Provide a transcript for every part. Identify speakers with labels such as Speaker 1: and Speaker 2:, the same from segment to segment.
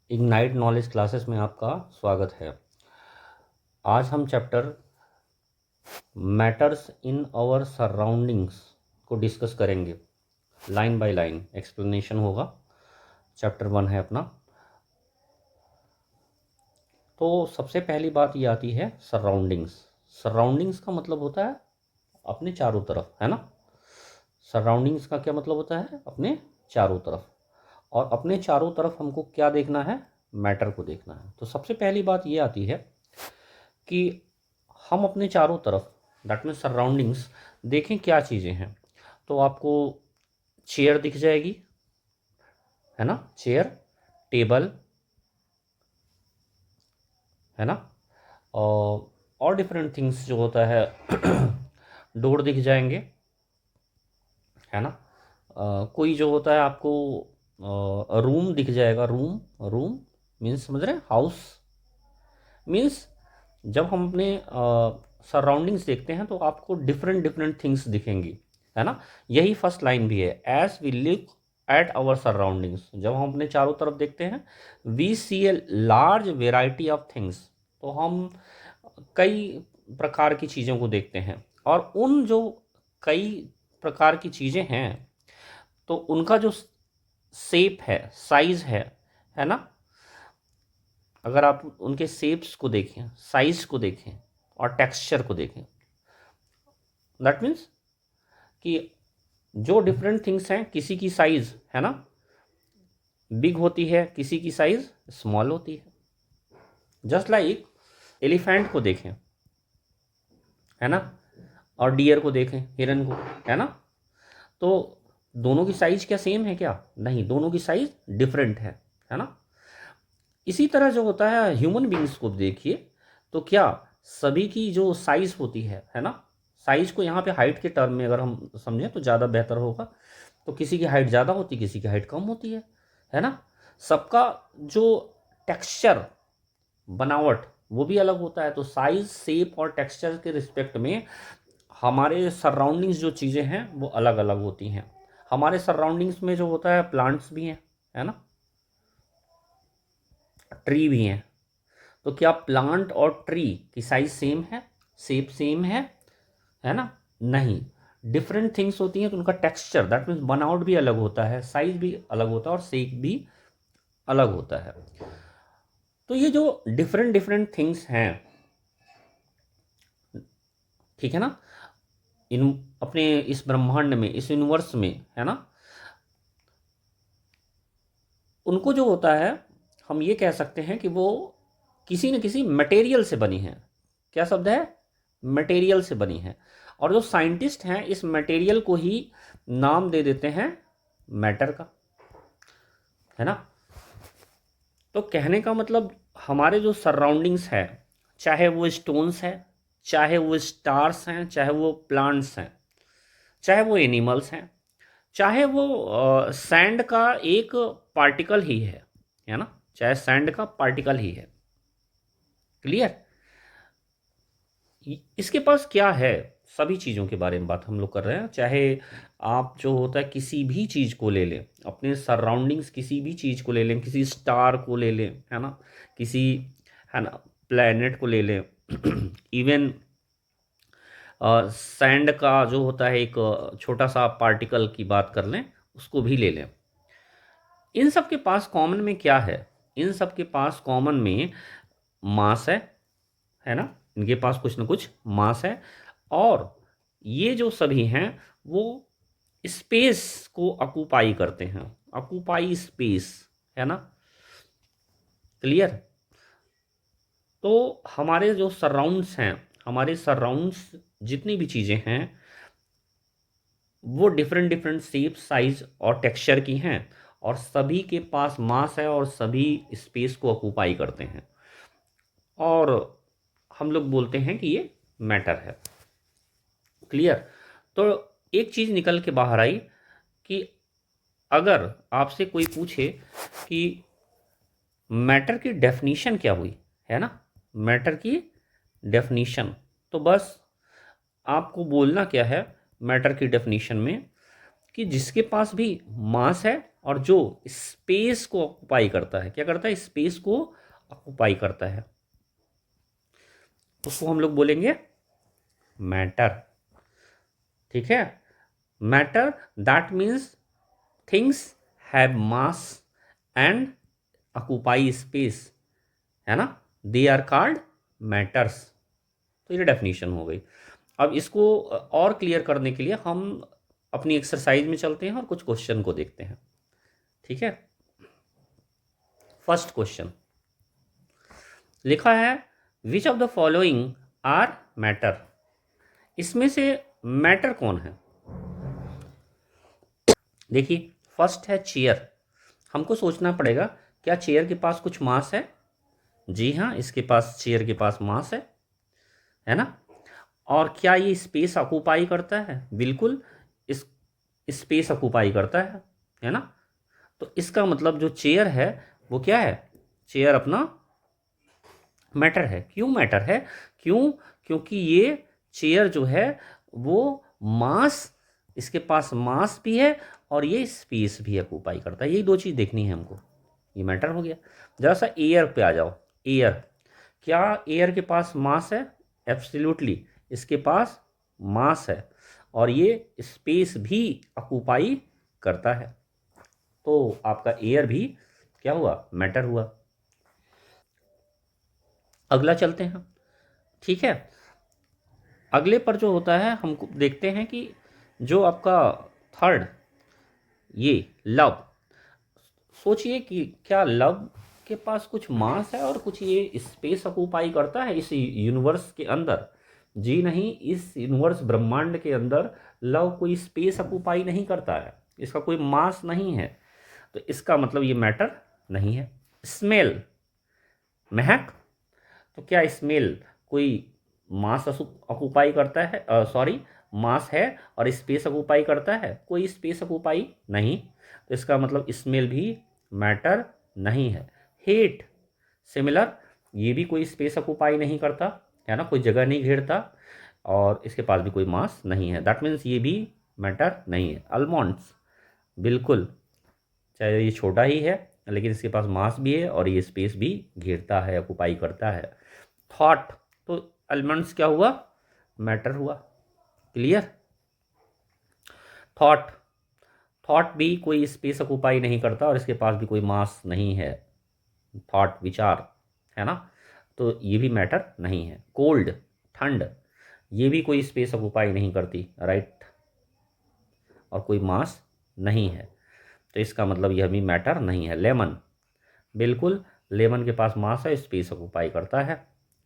Speaker 1: Ignite knowledge classes में आपका स्वागत है। आज हम chapter matters in our surroundings को डिस्कस करेंगे। लाइन बाय लाइन एक्सप्लेनेशन होगा। चैप्टर 1 है अपना। तो सबसे पहली बात ये आती है सराउंडिंग्स। सराउंडिंग्स का मतलब होता है अपने चारों तरफ, है ना। सराउंडिंग्स का क्या मतलब होता है? अपने चारों तरफ। और अपने चारों तरफ हमको क्या देखना है? मैटर को देखना है। तो सबसे पहली बात ये आती है कि हम अपने चारों तरफ, दैट मीन्स सराउंडिंग्स, देखें क्या चीज़ें हैं। तो आपको चेयर दिख जाएगी, है ना। चेयर, टेबल, है ना। और डिफरेंट थिंग्स जो होता है डोर दिख जाएंगे, है ना। कोई जो होता है आपको रूम दिख जाएगा। रूम, रूम मीन्स समझ रहे हैं, हाउस मीन्स जब हम अपने सराउंडिंग्स देखते हैं तो आपको डिफरेंट डिफरेंट थिंग्स दिखेंगी, है ना। यही फर्स्ट लाइन भी है, as we look at our surroundings. जब हम अपने चारों तरफ देखते हैं, we see a large variety of things. तो हम कई प्रकार की चीज़ों को देखते हैं, और उन जो कई प्रकार की चीज़ें हैं तो उनका जो शेप है, साइज है ना। अगर आप उनके शेप्स को देखें, साइज को देखें और टेक्सचर को देखें, दैट मीन्स कि जो डिफरेंट थिंग्स हैं, किसी की साइज, है ना, बिग होती है, किसी की साइज स्मॉल होती है। जस्ट लाइक एलिफेंट को देखें, है ना, और डियर को देखें, हिरन को, है ना। तो दोनों की साइज क्या सेम है? क्या नहीं, दोनों की साइज डिफरेंट है ना। इसी तरह जो होता है ह्यूमन बींग्स को देखिए, तो क्या सभी की जो साइज होती है ना। साइज को यहाँ पे हाइट के टर्म में अगर हम समझें तो ज़्यादा बेहतर होगा। तो किसी की हाइट ज़्यादा होती है, किसी की हाइट कम होती है ना। सबका जो टेक्सचर, बनावट, वो भी अलग होता है। तो साइज, शेप और टेक्सचर के रिस्पेक्ट में हमारे सराउंडिंग्स जो चीज़ें हैं वो अलग अलग होती हैं। हमारे सराउंडिंग्स में जो होता है प्लांट्स भी हैं, है ना, ट्री भी हैं। तो क्या प्लांट और ट्री की साइज सेम है, शेप सेम है ना? नहीं, डिफरेंट थिंग्स होती हैं। तो उनका टेक्सचर, दैट मीन्स बनावट भी अलग होता है, साइज भी अलग होता है और शेप भी अलग होता है। तो ये जो डिफरेंट डिफरेंट थिंग्स हैं, ठीक है ना, इन अपने इस ब्रह्मांड में, इस यूनिवर्स में, है ना, उनको जो होता है हम ये कह सकते हैं कि वो किसी न किसी मटेरियल से बनी है। क्या शब्द है? मटेरियल से बनी है। और जो साइंटिस्ट हैं इस मटेरियल को ही नाम दे देते हैं मैटर का, है ना। तो कहने का मतलब हमारे जो सराउंडिंग्स है, चाहे वो स्टोन्स हैं, चाहे वो स्टार्स हैं, चाहे वो प्लांट्स हैं, चाहे वो एनिमल्स हैं, चाहे वो सैंड का एक पार्टिकल ही है ना, चाहे सैंड का पार्टिकल ही है। क्लियर? इसके पास क्या है, सभी चीज़ों के बारे में बात हम लोग कर रहे हैं। चाहे आप जो होता है किसी भी चीज़ को ले लें, अपने सराउंडिंग्स किसी भी चीज़ को ले लें, किसी स्टार को ले लें, है ना, किसी, है ना, प्लैनेट को ले लें इवन सैंड का जो होता है एक छोटा सा पार्टिकल की बात कर लें, उसको भी ले लें। इन सब के पास कॉमन में क्या है? इन सब के पास कॉमन में मास है ना। इनके पास कुछ ना कुछ मास है। और ये जो सभी हैं वो स्पेस को ऑक्यूपाई करते हैं, ऑक्यूपाई स्पेस, है ना। क्लियर? तो हमारे जो सराउंड्स हैं, हमारे सराउंड्स जितनी भी चीज़ें हैं वो डिफरेंट डिफरेंट शेप, साइज और टेक्सचर की हैं, और सभी के पास मास है और सभी स्पेस को ऑक्यूपाई करते हैं। और हम लोग बोलते हैं कि ये मैटर है। क्लियर? तो एक चीज़ निकल के बाहर आई कि अगर आपसे कोई पूछे कि मैटर की डेफिनीशन क्या हुई, है ना, मैटर की डेफिनीशन, तो बस आपको बोलना क्या है मैटर की डेफिनीशन में, कि जिसके पास भी मास है और जो स्पेस को ऑक्यूपाई करता है, क्या करता है, स्पेस को ऑक्यूपाई करता है, उसको हम लोग बोलेंगे मैटर। ठीक है, matter that means things have mass and occupy space, है ना, दे आर कॉल्ड मैटर्स। तो ये डेफिनेशन हो गई। अब इसको और क्लियर करने के लिए हम अपनी एक्सरसाइज में चलते हैं और कुछ क्वेश्चन को देखते हैं। ठीक है, फर्स्ट क्वेश्चन लिखा है which of the following are matter. इसमें से मैटर कौन है? देखिए, फर्स्ट है चेयर। हमको सोचना पड़ेगा क्या चेयर के पास कुछ मास है? जी हाँ, इसके पास, चेयर के पास मास है ना। और क्या ये स्पेस ऑक्यूपाई करता है? बिल्कुल, इस स्पेस ऑक्यूपाई करता है ना। तो इसका मतलब जो चेयर है वो क्या है? चेयर अपना मैटर है। क्यों मैटर है? क्यों? क्योंकि ये चेयर जो है वो मास, इसके पास मास भी है और ये स्पेस भी ऑक्यूपाई करता है। यही दो चीज़ देखनी है हमको, ये मैटर हो गया। जरा सा एयर पे आ जाओ। एयर, क्या एयर के पास मास है? एब्सोल्युटली, इसके पास मास है और ये स्पेस भी ऑक्यूपाई करता है। तो आपका एयर भी क्या हुआ? मैटर हुआ। अगला चलते हैं। ठीक है, अगले पर जो होता है हमको देखते हैं कि जो आपका थर्ड, ये लव। सोचिए कि क्या लव के पास कुछ मास है और कुछ ये स्पेस ऑक्यूपाई करता है इस यूनिवर्स के अंदर? जी नहीं, इस यूनिवर्स ब्रह्मांड के अंदर लव कोई स्पेस ऑक्यूपाई नहीं करता है, इसका कोई मास नहीं है। तो इसका मतलब ये मैटर नहीं है। स्मेल, महक, तो क्या स्मेल कोई मास ऑक्यूपाई करता है? सॉरी, मास है और स्पेस ऑक्यूपाई करता है? कोई स्पेस ऑक्यूपाई नहीं। तो इसका मतलब स्मेल भी मैटर नहीं है। हीट, सिमिलर, ये भी कोई स्पेस ऑक्यूपाई नहीं करता, है ना, कोई जगह नहीं घेरता और इसके पास भी कोई मास नहीं है। दैट मीन्स ये भी मैटर नहीं है। आलमंड्स, बिल्कुल, चाहे ये छोटा ही है लेकिन इसके पास मास भी है और ये स्पेस भी घेरता है, ऑक्यूपाई करता है। थॉट, तो एलिमेंट्स क्या हुआ? मैटर हुआ। क्लियर? थॉट, थॉट भी कोई स्पेस ऑक्यूपाई नहीं करता और इसके पास भी कोई मास नहीं है। थॉट, विचार, है ना, तो ये भी मैटर नहीं है। कोल्ड, ठंड, ये भी कोई स्पेस ऑक्यूपाई नहीं करती, राइट, और कोई मास नहीं है। तो इसका मतलब यह भी मैटर नहीं है। लेमन, बिल्कुल, लेमन के पास मास है, स्पेस ऑक्यूपाई करता है।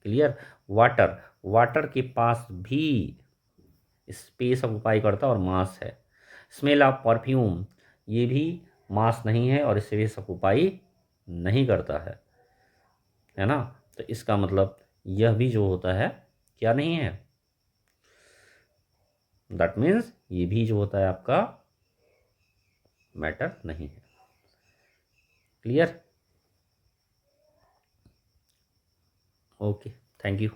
Speaker 1: क्लियर? वाटर, वाटर के पास भी स्पेस ऑक्यूपाई करता है और मास है। स्मेल ऑफ परफ्यूम, ये भी मास नहीं है और स्पेस ऑक्यूपाई नहीं करता है ना। तो इसका मतलब यह भी जो होता है क्या नहीं है? दैट मीन्स ये भी जो होता है आपका मैटर नहीं है। क्लियर? Okay, thank you.